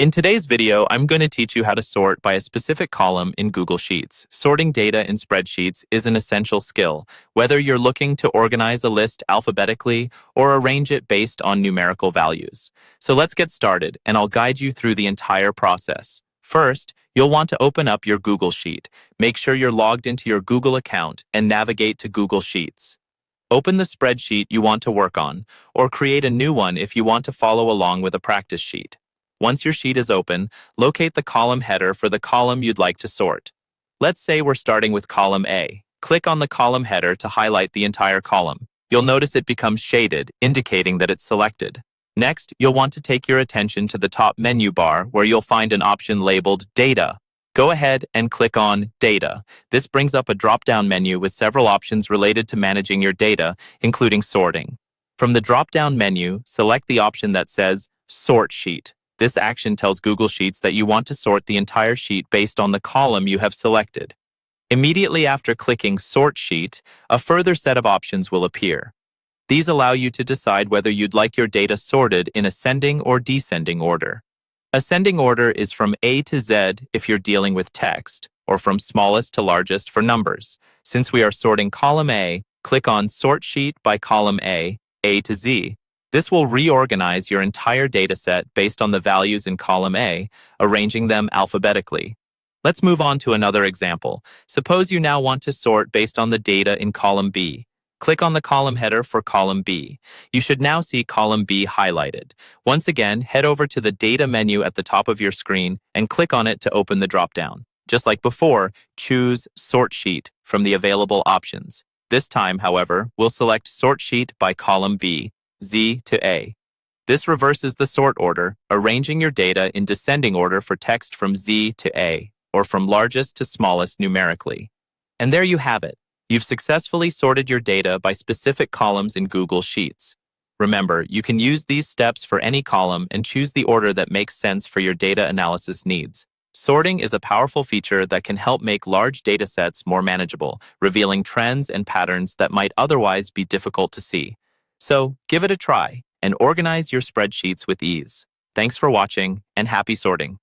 In today's video, I'm going to teach you how to sort by a specific column in Google Sheets. Sorting data in spreadsheets is an essential skill, whether you're looking to organize a list alphabetically or arrange it based on numerical values. So let's get started, and I'll guide you through the entire process. First, you'll want to open up your Google Sheet. Make sure you're logged into your Google account and navigate to Google Sheets. Open the spreadsheet you want to work on, or create a new one if you want to follow along with a practice sheet. Once your sheet is open, locate the column header for the column you'd like to sort. Let's say we're starting with column A. Click on the column header to highlight the entire column. You'll notice it becomes shaded, indicating that it's selected. Next, you'll want to take your attention to the top menu bar where you'll find an option labeled Data. Go ahead and click on Data. This brings up a drop-down menu with several options related to managing your data, including sorting. From the drop-down menu, select the option that says Sort Sheet. This action tells Google Sheets that you want to sort the entire sheet based on the column you have selected. Immediately after clicking Sort Sheet, a further set of options will appear. These allow you to decide whether you'd like your data sorted in ascending or descending order. Ascending order is from A to Z if you're dealing with text, or from smallest to largest for numbers. Since we are sorting column A, click on Sort Sheet by column A to Z. This will reorganize your entire dataset based on the values in column A, arranging them alphabetically. Let's move on to another example. Suppose you now want to sort based on the data in column B. Click on the column header for column B. You should now see column B highlighted. Once again, head over to the Data menu at the top of your screen and click on it to open the dropdown. Just like before, choose Sort Sheet from the available options. This time, however, we'll select Sort Sheet by column B, Z to A. This reverses the sort order, arranging your data in descending order for text from Z to A, or from largest to smallest numerically. And there you have it. You've successfully sorted your data by specific columns in Google Sheets. Remember, you can use these steps for any column and choose the order that makes sense for your data analysis needs. Sorting is a powerful feature that can help make large data sets more manageable, revealing trends and patterns that might otherwise be difficult to see. So, give it a try and organize your spreadsheets with ease. Thanks for watching, and happy sorting.